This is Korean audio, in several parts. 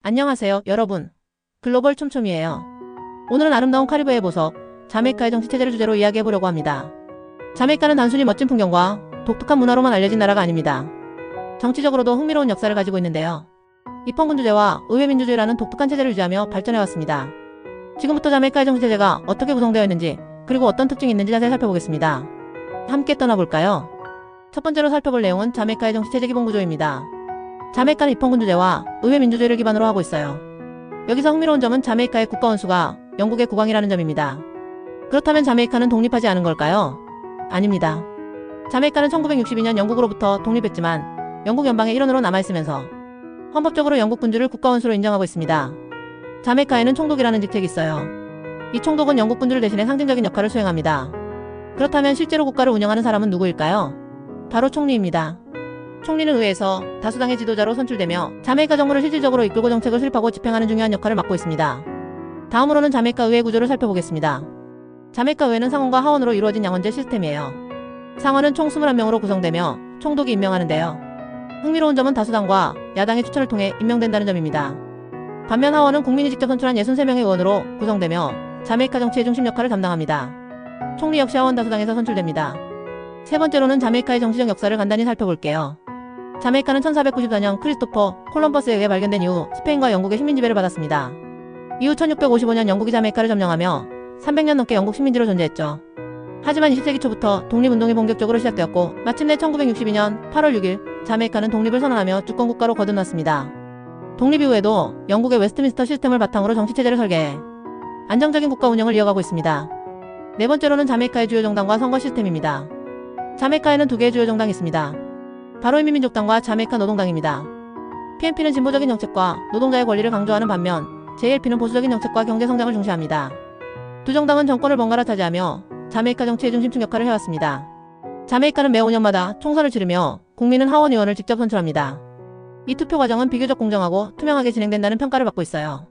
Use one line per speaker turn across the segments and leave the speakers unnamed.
안녕하세요, 여러분. 글로벌 촘촘이에요. 오늘은 아름다운 카리브해의 보석, 자메이카의 정치체제를 주제로 이야기해보려고 합니다. 자메이카는 단순히 멋진 풍경과 독특한 문화로만 알려진 나라가 아닙니다. 정치적으로도 흥미로운 역사를 가지고 있는데요. 입헌군 주제와 의회민주주의라는 독특한 체제를 유지하며 발전해왔습니다. 지금부터 자메이카의 정치체제가 어떻게 구성되어 있는지, 그리고 어떤 특징이 있는지 자세히 살펴보겠습니다. 함께 떠나볼까요? 첫 번째로 살펴볼 내용은 자메이카의 정치체제 기본 구조입니다. 자메이카는 입헌군 주제와 의회민주주의를 기반으로 하고 있어요. 여기서 흥미로운 점은 자메이카의 국가 원수가 영국의 국왕이라는 점입니다. 그렇다면 자메이카는 독립하지 않은 걸까요? 아닙니다. 자메이카는 1962년 영국으로부터 독립했지만 영국 연방의 일원으로 남아있으면서 헌법적으로 영국 군주를 국가 원수로 인정하고 있습니다. 자메이카에는 총독이라는 직책이 있어요. 이 총독은 영국 군주를 대신해 상징적인 역할을 수행합니다. 그렇다면 실제로 국가를 운영하는 사람은 누구일까요? 바로 총리입니다. 총리는 의회에서 다수당의 지도자로 선출되며 자메이카 정부를 실질적으로 이끌고 정책을 수립하고 집행하는 중요한 역할을 맡고 있습니다. 다음으로는 자메이카 의회 구조를 살펴보겠습니다. 자메이카 의회는 상원과 하원으로 이루어진 양원제 시스템이에요. 상원은 총 21명으로 구성되며 총독이 임명하는데요. 흥미로운 점은 다수당과 야당의 추천을 통해 임명된다는 점입니다. 반면 하원은 국민이 직접 선출한 63명의 의원으로 구성되며 자메이카 정치의 중심 역할을 담당합니다. 총리 역시 하원 다수당에서 선출됩니다. 세 번째로는 자메이카의 정치적 역사를 간단히 살펴볼게요. 자메이카는 1494년 크리스토퍼 콜럼버스에 의해 발견된 이후 스페인과 영국의 식민 지배를 받았습니다. 이후 1655년 영국이 자메이카를 점령하며 300년 넘게 영국 식민지로 존재했죠. 하지만 20세기 초부터 독립운동이 본격적으로 시작되었고 마침내 1962년 8월 6일 자메이카는 독립을 선언하며 주권국가로 거듭났습니다. 독립 이후에도 영국의 웨스트민스터 시스템을 바탕으로 정치체제를 설계해 안정적인 국가 운영을 이어가고 있습니다. 네 번째로는 자메이카의 주요 정당과 선거 시스템입니다. 자메이카에는 두 개의 주요 정당이 있습니다. 바로 인민민족당과 자메이카 노동당입니다. PNP는 진보적인 정책과 노동자의 권리를 강조하는 반면 JLP는 보수적인 정책과 경제 성장을 중시합니다. 두 정당은 정권을 번갈아 차지하며 자메이카 정치의 중심축 역할을 해왔습니다. 자메이카는 매 5년마다 총선을 치르며 국민은 하원 의원을 직접 선출합니다. 이 투표 과정은 비교적 공정하고 투명하게 진행된다는 평가를 받고 있어요.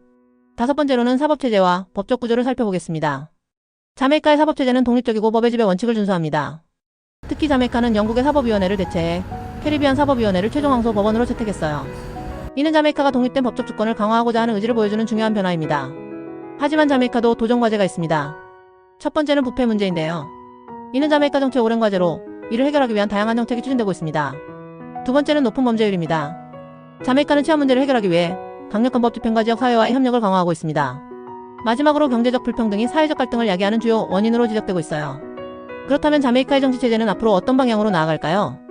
다섯 번째로는 사법체제와 법적 구조를 살펴보겠습니다. 자메이카의 사법체제는 독립적이고 법의 지배 원칙을 준수합니다. 특히 자메이카는 영국의 사법위원회를 대체해 캐리비안 사법위원회를 최종 항소 법원으로 채택했어요. 이는 자메이카가 독립된 법적 주권을 강화하고자 하는 의지를 보여주는 중요한 변화입니다. 하지만 자메이카도 도전 과제가 있습니다. 첫 번째는 부패 문제인데요. 이는 자메이카 정치의 오랜 과제로 이를 해결하기 위한 다양한 정책이 추진되고 있습니다. 두 번째는 높은 범죄율입니다. 자메이카는 치안 문제를 해결하기 위해 강력한 법 집행과 지역 사회와의 협력을 강화하고 있습니다. 마지막으로 경제적 불평등이 사회적 갈등을 야기하는 주요 원인으로 지적되고 있어요. 그렇다면 자메이카의 정치체제는 앞으로 어떤 방향으로 나아갈까요?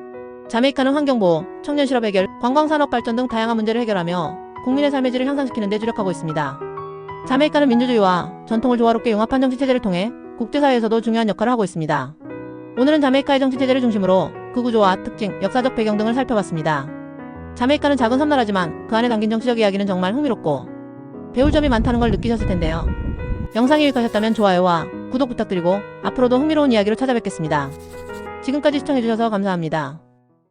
자메이카는 환경보호, 청년 실업 해결, 관광산업 발전 등 다양한 문제를 해결하며 국민의 삶의 질을 향상시키는 데 주력하고 있습니다. 자메이카는 민주주의와 전통을 조화롭게 융합한 정치체제를 통해 국제사회에서도 중요한 역할을 하고 있습니다. 오늘은 자메이카의 정치체제를 중심으로 그 구조와 특징, 역사적 배경 등을 살펴봤습니다. 자메이카는 작은 섬나라지만 그 안에 담긴 정치적 이야기는 정말 흥미롭고 배울 점이 많다는 걸 느끼셨을 텐데요. 영상이 유익하셨다면 좋아요와 구독 부탁드리고 앞으로도 흥미로운 이야기로 찾아뵙겠습니다. 지금까지 시청해주셔서 감사합니다.